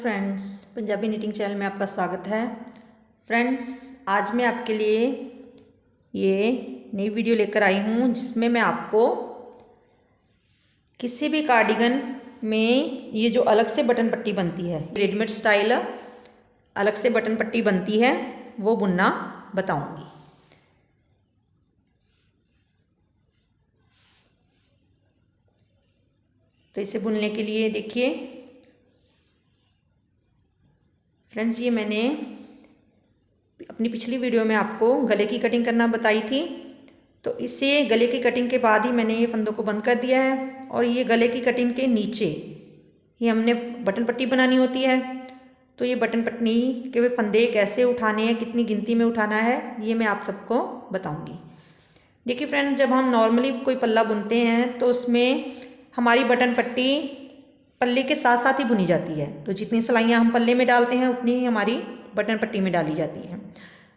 Friends, Punjabi knitting channel में आपका स्वागत है। फ्रेंड्स, आज मैं आपके लिए ये नई वीडियो लेकर आई हूँ जिसमें मैं आपको किसी भी कार्डिगन में ये जो अलग से बटन पट्टी बनती है, रेडीमेड स्टाइल अलग से बटन पट्टी बनती है, वो बुनना बताऊँगी। तो इसे बुनने के लिए देखिए फ्रेंड्स, ये मैंने अपनी पिछली वीडियो में आपको गले की कटिंग करना बताई थी। तो इसे गले की कटिंग के बाद ही मैंने ये फंदों को बंद कर दिया है और ये गले की कटिंग के नीचे ही हमने बटन पट्टी बनानी होती है। तो ये बटन पट्टी के फंदे कैसे उठाने हैं, कितनी गिनती में उठाना है, ये मैं आप सबको बताऊंगी। देखिए फ्रेंड्स, जब हम नॉर्मली कोई पल्ला बुनते हैं तो उसमें हमारी बटन पट्टी पल्ले के साथ साथ ही बुनी जाती है। तो जितनी सिलाइयाँ हम पल्ले में डालते हैं उतनी ही हमारी बटन पट्टी में डाली जाती हैं।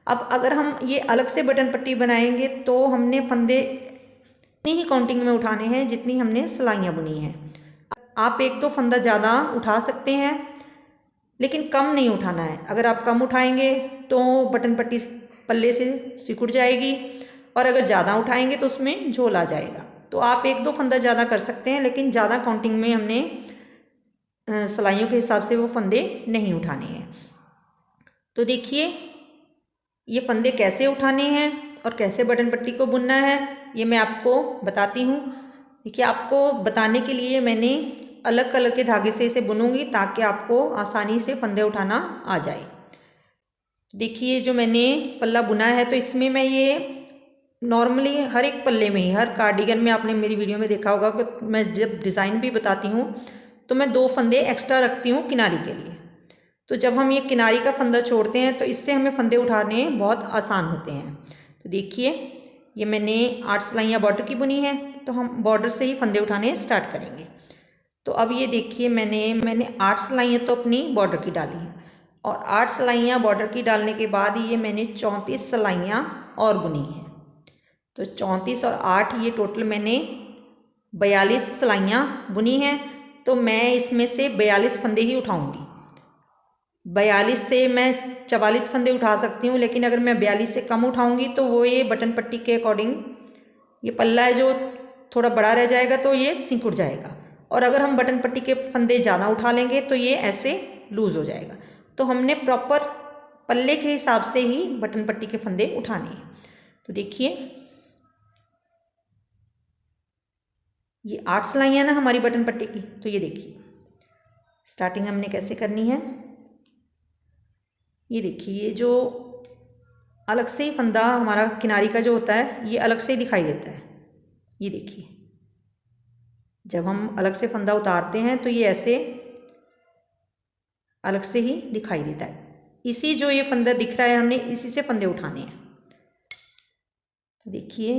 अब अगर हम ये अलग से बटन पट्टी बनाएंगे तो हमने फंदे उतनी ही काउंटिंग में उठाने हैं जितनी हमने सिलाइयाँ बुनी हैं। आप एक तो फंदा ज़्यादा उठा सकते हैं लेकिन कम नहीं उठाना है। अगर आप कम उठाएंगे तो बटन पट्टी पल्ले से सिकुड़ जाएगी और अगर ज़्यादा उठाएंगे तो उसमें झोल आ जाएगा। तो आप एक दो फंदा ज़्यादा कर सकते हैं लेकिन ज़्यादा काउंटिंग में हमने सिलाइयों के हिसाब से वो फंदे नहीं उठाने हैं। तो देखिए ये फंदे कैसे उठाने हैं और कैसे बटन पट्टी को बुनना है ये मैं आपको बताती हूँ। देखिए, आपको बताने के लिए मैंने अलग कलर के धागे से इसे बुनूंगी ताकि आपको आसानी से फंदे उठाना आ जाए। देखिए, जो मैंने पल्ला बुना है तो इसमें मैं ये नॉर्मली हर एक पल्ले में ही, हर कार्डिगन में आपने मेरी वीडियो में देखा होगा कि मैं जब डिज़ाइन भी बताती हूँ तो मैं 2 फंदे एक्स्ट्रा रखती हूँ किनारी के लिए। तो जब हम ये किनारी का फंदा छोड़ते हैं तो इससे हमें फंदे उठाने बहुत आसान होते हैं। तो देखिए, ये मैंने 8 सिलाइयाँ बॉर्डर की बुनी है, तो हम बॉर्डर से ही फंदे उठाने स्टार्ट करेंगे। तो अब ये देखिए, मैंने 8 सिलाइयाँ तो अपनी बॉर्डर की डाली हैं और 8 सिलाइयाँ बॉर्डर की डालने के बाद ये मैंने 34 सिलाइयाँ और बुनी हैं। तो 34 और 8 ये टोटल मैंने 42 सिलाइयाँ बुनी हैं। तो मैं इसमें से 42 फंदे ही उठाऊंगी। 42 से मैं 44 फंदे उठा सकती हूँ, लेकिन अगर मैं 42 से कम उठाऊंगी तो वो ये बटन पट्टी के अकॉर्डिंग ये पल्ला है जो थोड़ा बड़ा रह जाएगा तो ये सिकुड़ जाएगा। और अगर हम बटन पट्टी के फंदे ज़्यादा उठा लेंगे तो ये ऐसे लूज़ हो जाएगा। तो हमने प्रॉपर पल्ले के हिसाब से ही बटन पट्टी के फंदे उठाने हैं। तो देखिए, ये 8 सिलाइयाँ ना हमारी बटन पट्टी की। तो ये देखिए स्टार्टिंग हमने कैसे करनी है। ये देखिए, ये जो अलग से ही फंदा हमारा किनारी का जो होता है ये अलग से ही दिखाई देता है। ये देखिए, जब हम अलग से फंदा उतारते हैं तो ये ऐसे अलग से ही दिखाई देता है। इसी जो ये फंदा दिख रहा है हमने इसी से फंदे उठाने हैं। तो देखिए,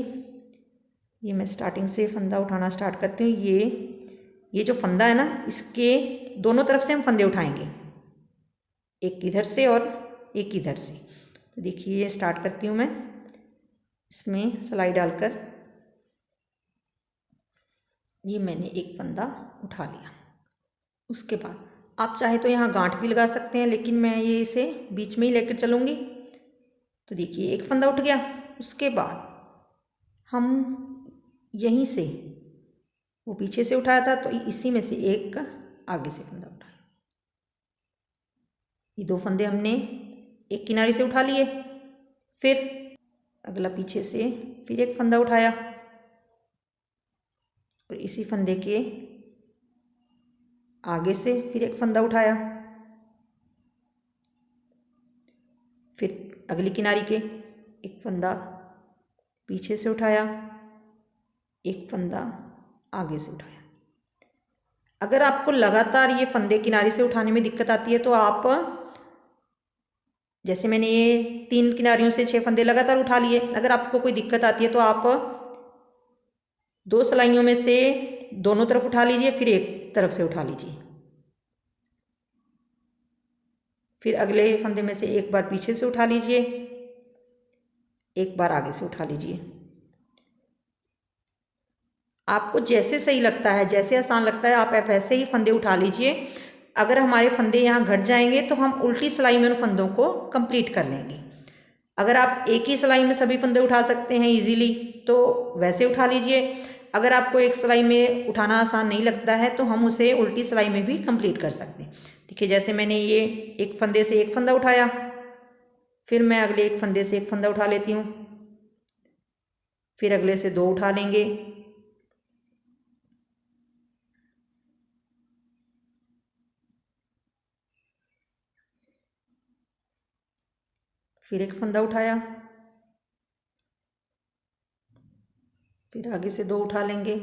ये मैं स्टार्टिंग से फंदा उठाना स्टार्ट करती हूँ। ये जो फंदा है ना, इसके दोनों तरफ से हम फंदे उठाएंगे, एक इधर से और एक इधर से। तो देखिए, ये स्टार्ट करती हूँ मैं इसमें सिलाई डालकर। ये मैंने एक फंदा उठा लिया। उसके बाद आप चाहे तो यहाँ गांठ भी लगा सकते हैं, लेकिन मैं ये इसे बीच में ही लेकर चलूँगी। तो देखिए, एक फंदा उठ गया। उसके बाद हम यहीं से, वो पीछे से उठाया था तो इसी में से एक आगे से फंदा उठाया। ये 2 फंदे हमने एक किनारे से उठा लिए। फिर अगला पीछे से फिर एक फंदा उठाया और इसी फंदे के आगे से फिर एक फंदा उठाया। फिर अगली किनारी के एक फंदा पीछे से उठाया, एक फंदा आगे से उठाया। अगर आपको लगातार ये फंदे किनारे से उठाने में दिक्कत आती है तो आप, जैसे मैंने ये 3 किनारियों से 6 फंदे लगातार उठा लिए, अगर आपको कोई दिक्कत आती है तो आप 2 सिलाइयों में से दोनों तरफ उठा लीजिए, फिर एक तरफ से उठा लीजिए। फिर अगले फंदे में से एक बार पीछे से उठा लीजिए, एक बार आगे से उठा लीजिए। आपको जैसे सही लगता है, जैसे आसान लगता है, आप वैसे ही फंदे उठा लीजिए। अगर हमारे फंदे यहाँ घट जाएंगे तो हम उल्टी सिलाई में उन फंदों को कंप्लीट कर लेंगे। अगर आप एक ही सिलाई में सभी फंदे उठा सकते हैं इजीली तो वैसे उठा लीजिए। अगर आपको एक सिलाई में उठाना आसान नहीं लगता है तो हम उसे उल्टी सिलाई में भी कंप्लीट कर सकते हैं। देखिए जैसे मैंने ये एक फंदे से एक फंदा उठाया, फिर मैं अगले एक फंदे से एक फंदा उठा लेती हूँ, फिर अगले से दो उठा लेंगे, फिर एक फंदा उठाया, फिर आगे से दो उठा लेंगे,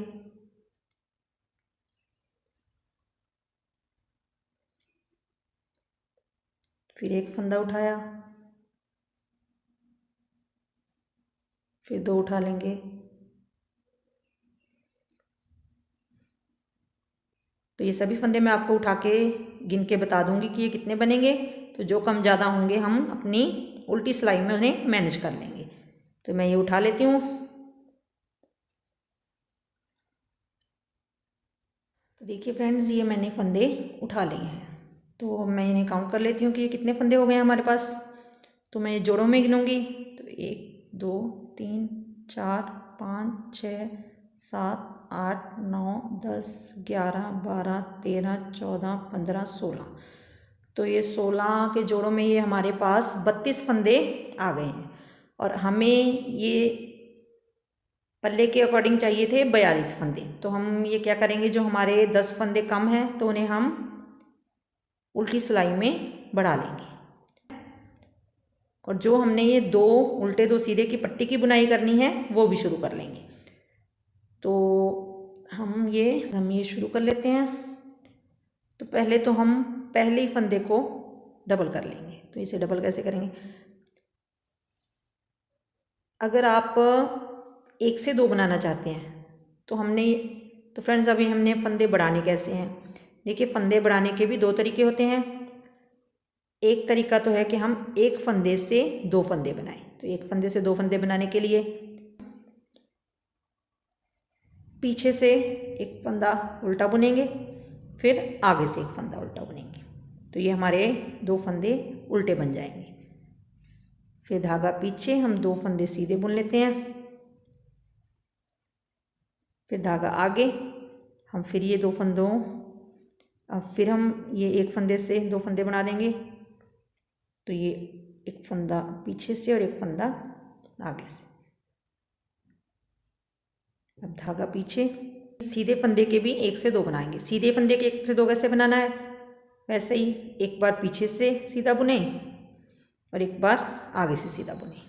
फिर एक फंदा उठाया, फिर दो उठा लेंगे। तो ये सभी फंदे मैं आपको उठा के गिन के बता दूंगी कि ये कितने बनेंगे। तो जो कम ज़्यादा होंगे हम अपनी उल्टी सिलाई में उन्हें मैनेज कर लेंगे। तो मैं ये उठा लेती हूँ। तो देखिए फ्रेंड्स, ये मैंने फंदे उठा लिए हैं। तो मैं इन्हें काउंट कर लेती हूँ कि ये कितने फंदे हो गए हैं हमारे पास। तो मैं ये जोड़ों में गिनूँगी। तो 1 2 3 4 5 6 7 8 9 10 11 12 13 14 15 16। तो ये 16 के जोड़ों में ये हमारे पास 32 फंदे आ गए हैं। और हमें ये पल्ले के अकॉर्डिंग चाहिए थे 42 फंदे। तो हम ये क्या करेंगे, जो हमारे 10 फंदे कम हैं तो उन्हें हम उल्टी सिलाई में बढ़ा लेंगे। और जो हमने ये दो उल्टे दो सीधे की पट्टी की बुनाई करनी है वो भी शुरू कर लेंगे। तो हम ये शुरू कर लेते हैं। तो पहले तो हम पहले ही फंदे को डबल कर लेंगे। तो इसे डबल कैसे करेंगे, अगर आप 1 से 2 बनाना चाहते हैं तो फ्रेंड्स अभी हमने फंदे बढ़ाने कैसे हैं। देखिए फंदे बढ़ाने के भी 2 तरीके होते हैं। एक तरीका तो है कि हम एक फंदे से 2 फंदे बनाएं। तो एक फंदे से 2 फंदे बनाने के लिए पीछे से एक फंदा उल्टा बुनेंगे, फिर आगे से एक फंदा उल्टा बुनेंगे। तो ये हमारे 2 फंदे उल्टे बन जाएंगे। फिर धागा पीछे हम 2 फंदे सीधे बुन लेते हैं, फिर धागा आगे हम फिर ये 2 फंदों, अब फिर हम ये एक फंदे से 2 फंदे बना देंगे। तो ये एक फंदा पीछे से और एक फंदा आगे से। अब धागा पीछे, सीधे फंदे के भी 1 से 2 बनाएंगे। सीधे फंदे के 1 से 2 कैसे बनाना है, वैसे ही एक बार पीछे से सीधा बुने और एक बार आगे से सीधा बुने।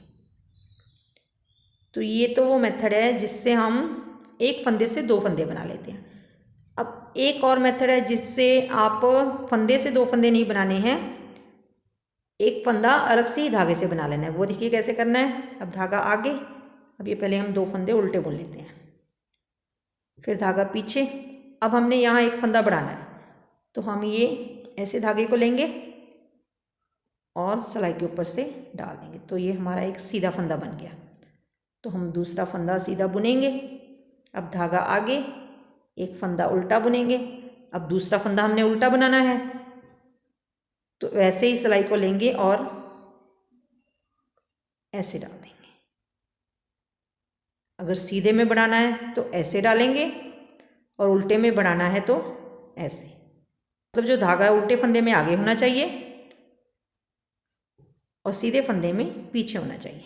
तो ये तो वो मेथड है जिससे हम एक फंदे से 2 फंदे बना लेते हैं। अब एक और मेथड है जिससे आप फंदे से 2 फंदे नहीं बनाने हैं, एक फंदा अलग से ही धागे से बना लेना है। वो देखिए कैसे करना है। अब धागा आगे, अब ये पहले हम 2 फंदे उल्टे बुन लेते हैं, फिर धागा पीछे। अब हमने यहाँ एक फंदा बढ़ाना है तो हम ये ऐसे धागे को लेंगे और सिलाई के ऊपर से डाल देंगे। तो ये हमारा एक सीधा फंदा बन गया। तो हम दूसरा फंदा सीधा बुनेंगे। अब धागा आगे, एक फंदा उल्टा बुनेंगे। अब दूसरा फंदा हमने उल्टा बनाना है तो वैसे ही सिलाई को लेंगे और ऐसे डाल देंगे। अगर सीधे में बनाना है तो ऐसे डालेंगे और उल्टे में बनाना है तो ऐसे। मतलब जो धागा उल्टे फंदे में आगे होना चाहिए और सीधे फंदे में पीछे होना चाहिए।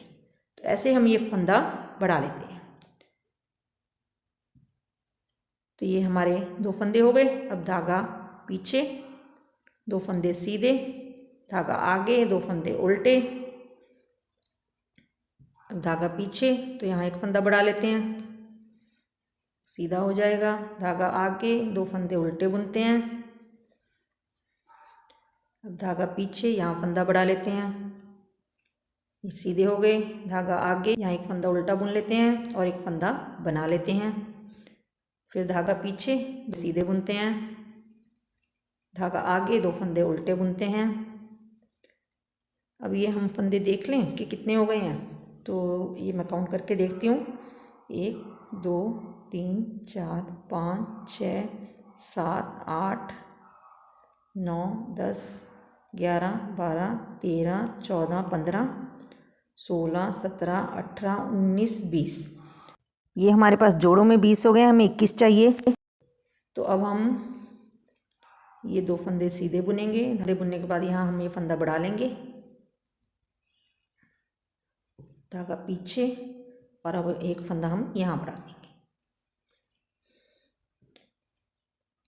तो ऐसे हम ये फंदा बढ़ा लेते हैं। तो ये हमारे 2 फंदे हो गए। अब धागा पीछे, 2 फंदे सीधे, धागा आगे, 2 फंदे उल्टे। अब धागा पीछे, तो यहाँ एक फंदा बढ़ा लेते हैं, सीधा हो जाएगा। धागा आगे, 2 फंदे उल्टे बुनते हैं। अब धागा पीछे, यहाँ फंदा बढ़ा लेते हैं, ये सीधे हो गए। धागा आगे, यहाँ एक फंदा उल्टा बुन लेते हैं और एक फंदा बना लेते हैं। फिर धागा पीछे, सीधे बुनते हैं, धागा आगे, 2 फंदे उल्टे बुनते हैं। अब ये हम फंदे देख लें कि कितने हो गए हैं। तो ये मैं काउंट करके देखती हूँ, 1 2 3 4 5 6 7 8 9, 10, 11, 12, 13, 14, 15, 16, 17, 18, 19, 20। ये हमारे पास जोड़ों में 20 हो गए, हमें 21 चाहिए। तो अब हम ये 2 फंदे सीधे बुनेंगे। सीधे बुनने के बाद यहाँ हम ये फंदा बढ़ा लेंगे, धागा पीछे, और अब एक फंदा हम यहाँ बढ़ा देंगे।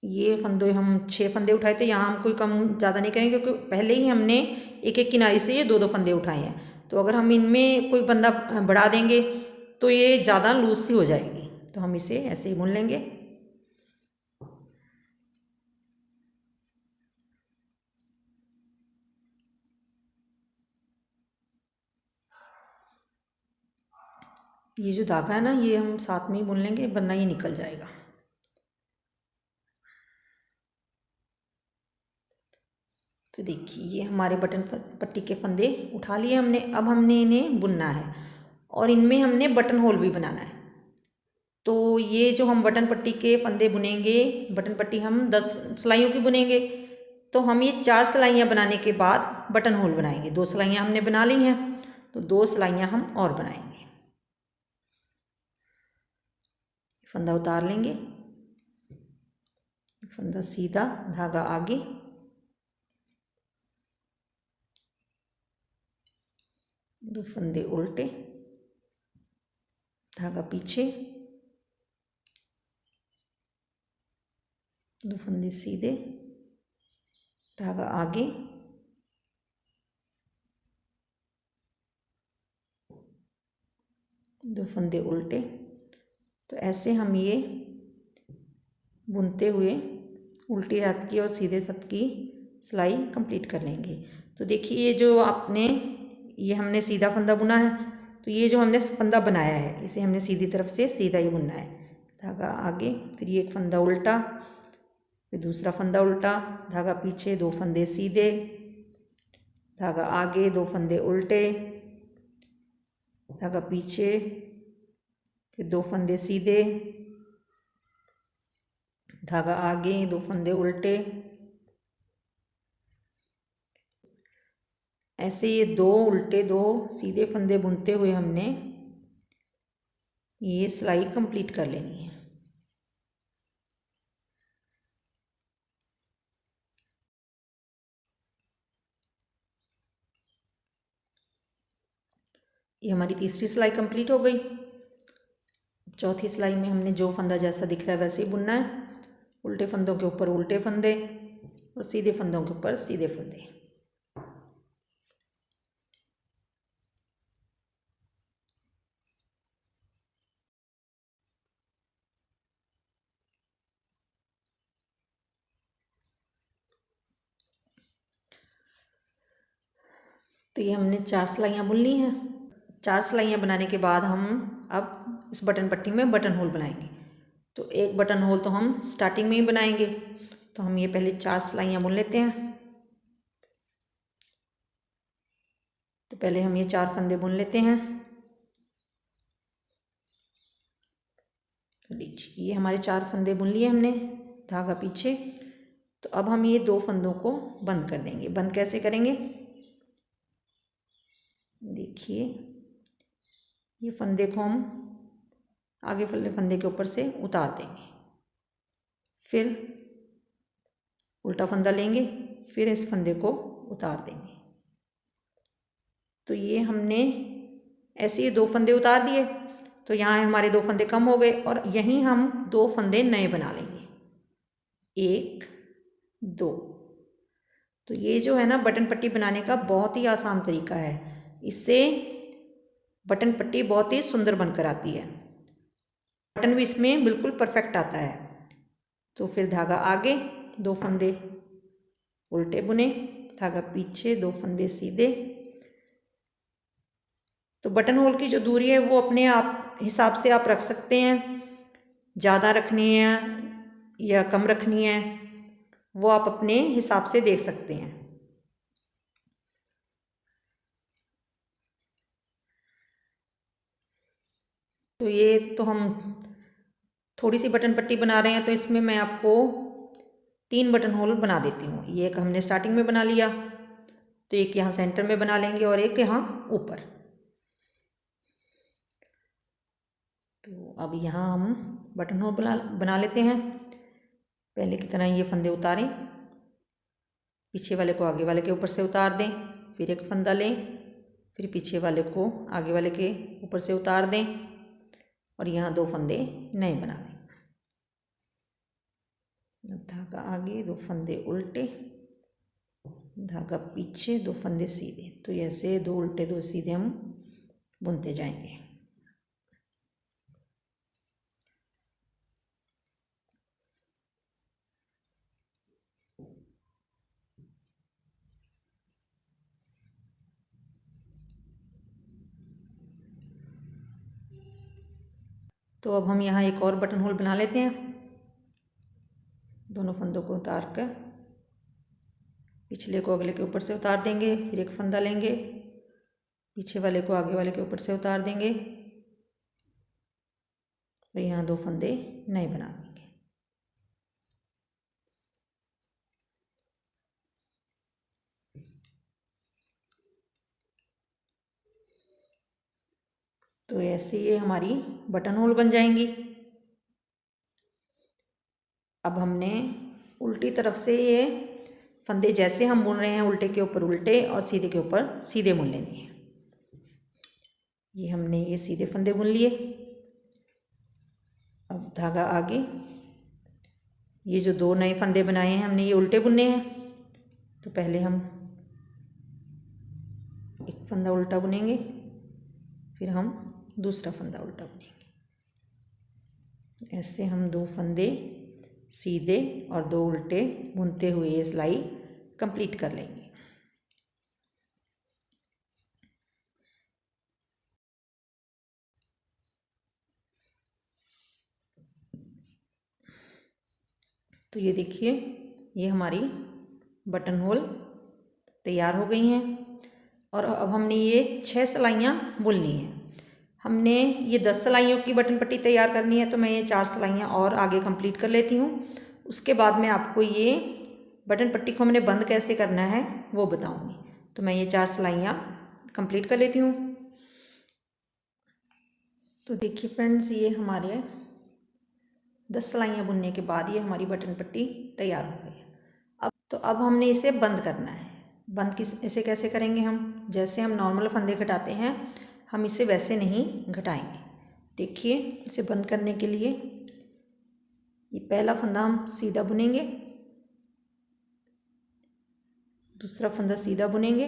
ये फंदे हम 6 फंदे उठाए थे, यहाँ हम कोई कम ज़्यादा नहीं करेंगे क्योंकि पहले ही हमने एक एक किनारे से ये 2-2 फंदे उठाए हैं। तो अगर हम इनमें कोई फंदा बढ़ा देंगे तो ये ज़्यादा लूज सी हो जाएगी, तो हम इसे ऐसे ही बुन लेंगे। ये जो धागा है ना, ये हम साथ में ही बुन लेंगे वरना ये निकल जाएगा। तो देखिए ये हमारे बटन पट्टी के फंदे उठा लिए हमने। अब हमने इन्हें बुनना है और इनमें हमने बटन होल भी बनाना है। तो ये जो हम बटन पट्टी के फंदे बुनेंगे, बटन पट्टी हम 10 सिलाइयों की बुनेंगे, तो हम ये 4 सिलाइयाँ बनाने के बाद बटन होल बनाएंगे। 2 सिलाइयाँ हमने बना ली हैं, तो 2 सिलाइयाँ हम और बनाएंगे। फंदा उतार लेंगे, फंदा सीधा, धागा आगे, दो फंदे उल्टे, धागा पीछे, 2 फंदे सीधे, धागा आगे, दो फंदे उल्टे। तो ऐसे हम ये बुनते हुए उल्टे हाथ की और सीधे हाथ की सिलाई कंप्लीट कर लेंगे। तो देखिए ये जो आपने, ये हमने सीधा फंदा बुना है, तो ये जो हमने फंदा बनाया है इसे हमने सीधी तरफ से सीधा ही बुनना है। धागा आगे, फिर ये एक फंदा उल्टा, फिर दूसरा फंदा उल्टा, धागा पीछे, 2 फंदे सीधे, धागा आगे, 2 फंदे उल्टे, धागा पीछे, फिर 2 फंदे सीधे, धागा आगे, 2 फंदे उल्टे। ऐसे ये 2 उल्टे 2 सीधे फंदे बुनते हुए हमने ये सिलाई कंप्लीट कर लेनी है। ये हमारी तीसरी सिलाई कंप्लीट हो गई। चौथी सिलाई में हमने जो फंदा जैसा दिख रहा है वैसे ही बुनना है। उल्टे फंदों के ऊपर उल्टे फंदे और सीधे फंदों के ऊपर सीधे फंदे। तो ये हमने 4 सिलाइयाँ बुन ली हैं। 4 सिलाइयाँ बनाने के बाद हम अब इस बटन पट्टी में बटन होल बनाएंगे। तो एक बटन होल तो हम स्टार्टिंग में ही बनाएंगे। तो हम ये पहले 4 सिलाइयाँ बुन लेते हैं। तो पहले हम ये 4 फंदे बुन लेते हैं। तो लीजिए ये हमारे 4 फंदे बुन लिए हमने, धागा पीछे। तो अब हम ये 2 फंदों को बंद कर देंगे। बंद कैसे करेंगे, देखिए ये फंदे को हम आगे वाले फंदे के ऊपर से उतार देंगे, फिर उल्टा फंदा लेंगे, फिर इस फंदे को उतार देंगे। तो ये हमने ऐसे ही 2 फंदे उतार दिए। तो यहाँ हमारे 2 फंदे कम हो गए और यहीं हम 2 फंदे नए बना लेंगे, 1 2। तो ये जो है ना बटन पट्टी बनाने का बहुत ही आसान तरीका है। इससे बटन पट्टी बहुत ही सुंदर बनकर आती है। बटन भी इसमें बिल्कुल परफेक्ट आता है। तो फिर धागा आगे, 2 फंदे उल्टे बुने, धागा पीछे, 2 फंदे सीधे। तो बटन होल की जो दूरी है वो अपने आप हिसाब से आप रख सकते हैं, ज़्यादा रखनी है या कम रखनी है वो आप अपने हिसाब से देख सकते हैं। तो ये तो हम थोड़ी सी बटन पट्टी बना रहे हैं, तो इसमें मैं आपको 3 बटन होल बना देती हूँ। ये एक हमने स्टार्टिंग में बना लिया, तो एक यहाँ सेंटर में बना लेंगे और एक यहाँ ऊपर। तो अब यहाँ हम बटन होल बना लेते हैं। पहले की तरह ये फंदे उतारें, पीछे वाले को आगे वाले के ऊपर से उतार दें, फिर एक फंदा लें, फिर पीछे वाले को आगे वाले के ऊपर से उतार दें और यहाँ 2 फंदे नए बना लें। धागा आगे, 2 फंदे उल्टे, धागा पीछे, 2 फंदे सीधे। तो ऐसे 2 उल्टे 2 सीधे हम बुनते जाएंगे। तो अब हम यहाँ एक और बटन होल बना लेते हैं। दोनों फंदों को उतार कर पिछले को अगले के ऊपर से उतार देंगे, फिर एक फंदा लेंगे, पीछे वाले को आगे वाले के ऊपर से उतार देंगे और यहाँ 2 फंदे नए बना देंगे। तो ऐसे ये हमारी बटन होल बन जाएंगी। अब हमने उल्टी तरफ से ये फंदे जैसे हम बुन रहे हैं, उल्टे के ऊपर उल्टे और सीधे के ऊपर सीधे बुन लेने हैं। ये हमने ये सीधे फंदे बुन लिए। अब धागा आगे, ये जो 2 नए फंदे बनाए हैं हमने ये उल्टे बुनने हैं। तो पहले हम एक फंदा उल्टा बुनेंगे, फिर हम दूसरा फंदा उल्टा बुनेंगे। ऐसे हम 2 फंदे सीधे और 2 उल्टे बुनते हुए ये सिलाई कंप्लीट कर लेंगे। तो ये देखिए, ये हमारी बटन होल तैयार हो गई हैं और अब हमने ये 6 सिलाइयाँ बुन ली हैं। हमने ये 10 सिलाइयों की बटन पट्टी तैयार करनी है, तो मैं ये 4 सिलाइयाँ और आगे कंप्लीट कर लेती हूँ। उसके बाद मैं आपको ये बटन पट्टी को हमने बंद कैसे करना है वो बताऊँगी। तो मैं ये 4 सिलाइयाँ कंप्लीट कर लेती हूँ। तो देखिए फ्रेंड्स, ये हमारे 10 सिलाइयाँ बुनने के बाद ये हमारी बटन पट्टी तैयार हो गई है। अब हमने इसे बंद करना है। बंद इसे कैसे करेंगे हम? जैसे हम नॉर्मल फंदे घटाते हैं, हम इसे वैसे नहीं घटाएंगे। देखिए, इसे बंद करने के लिए ये पहला फंदा हम सीधा बुनेंगे, दूसरा फंदा सीधा बुनेंगे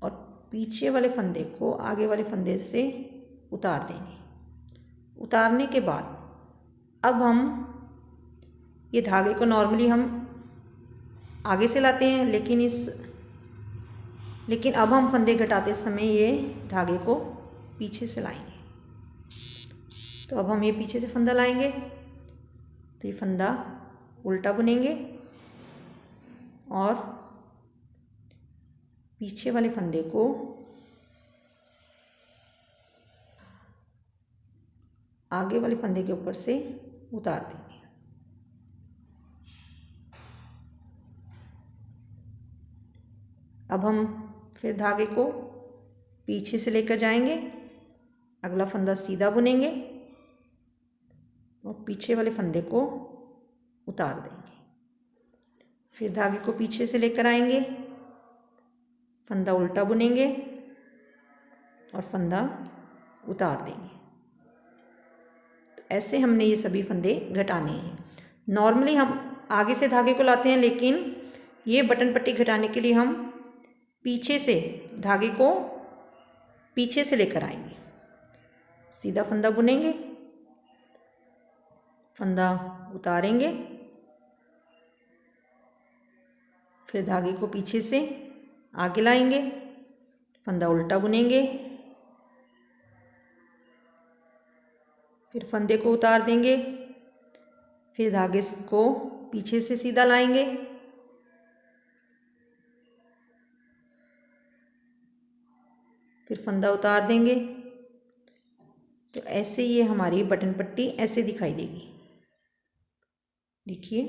और पीछे वाले फंदे को आगे वाले फंदे से उतार देंगे। उतारने के बाद अब हम ये धागे को नॉर्मली हम आगे से लाते हैं, लेकिन अब हम फंदे घटाते समय ये धागे को पीछे से लाएंगे। तो अब हम ये पीछे से फंदा लाएंगे, तो ये फंदा उल्टा बुनेंगे और पीछे वाले फंदे को आगे वाले फंदे के ऊपर से उतार देंगे। अब हम फिर धागे को पीछे से लेकर जाएंगे, अगला फंदा सीधा बुनेंगे और पीछे वाले फंदे को उतार देंगे। फिर धागे को पीछे से लेकर आएंगे, फंदा उल्टा बुनेंगे और फंदा उतार देंगे। तो ऐसे हमने ये सभी फंदे घटाने हैं। नॉर्मली हम आगे से धागे को लाते हैं, लेकिन ये बटन पट्टी घटाने के लिए हम पीछे से धागे को पीछे से लेकर आएंगे। सीधा फंदा बुनेंगे, फंदा उतारेंगे, फिर धागे को पीछे से आगे लाएंगे, फंदा उल्टा बुनेंगे, फिर फंदे को उतार देंगे, फिर धागे को पीछे से सीधा लाएंगे, फिर फंदा उतार देंगे। तो ऐसे ये हमारी बटन पट्टी ऐसे दिखाई देगी। देखिए,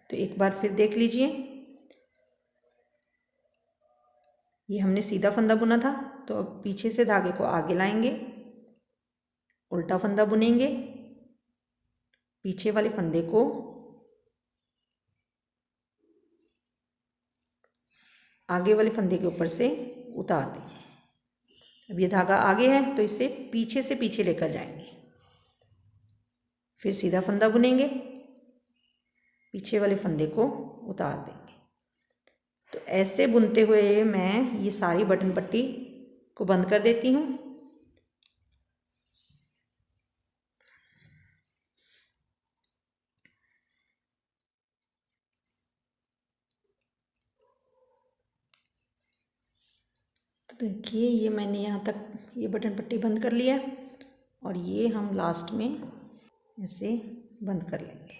तो एक बार फिर देख लीजिए, ये हमने सीधा फंदा बुना था, तो अब पीछे से धागे को आगे लाएंगे, उल्टा फंदा बुनेंगे, पीछे वाले फंदे को आगे वाले फंदे के ऊपर से उतार देंगे। अब ये धागा आगे है तो इसे पीछे से पीछे लेकर जाएंगे, फिर सीधा फंदा बुनेंगे, पीछे वाले फंदे को उतार देंगे। तो ऐसे बुनते हुए मैं ये सारी बटन पट्टी को बंद कर देती हूँ। तो देखिए, ये मैंने यहाँ तक ये बटन पट्टी बंद कर लिया, और ये हम लास्ट में ऐसे बंद कर लेंगे।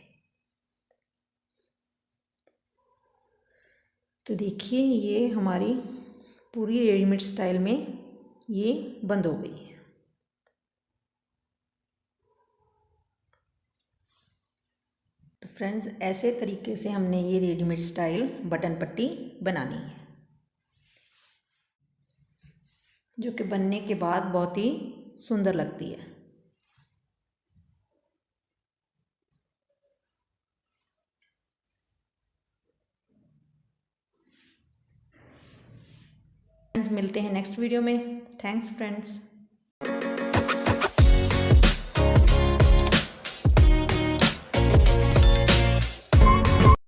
तो देखिए, ये हमारी पूरी रेडीमेड स्टाइल में ये बंद हो गई है। तो फ्रेंड्स, ऐसे तरीके से हमने ये रेडीमेड स्टाइल बटन पट्टी बनानी है, जो कि बनने के बाद बहुत ही सुंदर लगती है। फ्रेंड्स, मिलते हैं नेक्स्ट वीडियो में। Thanks friends.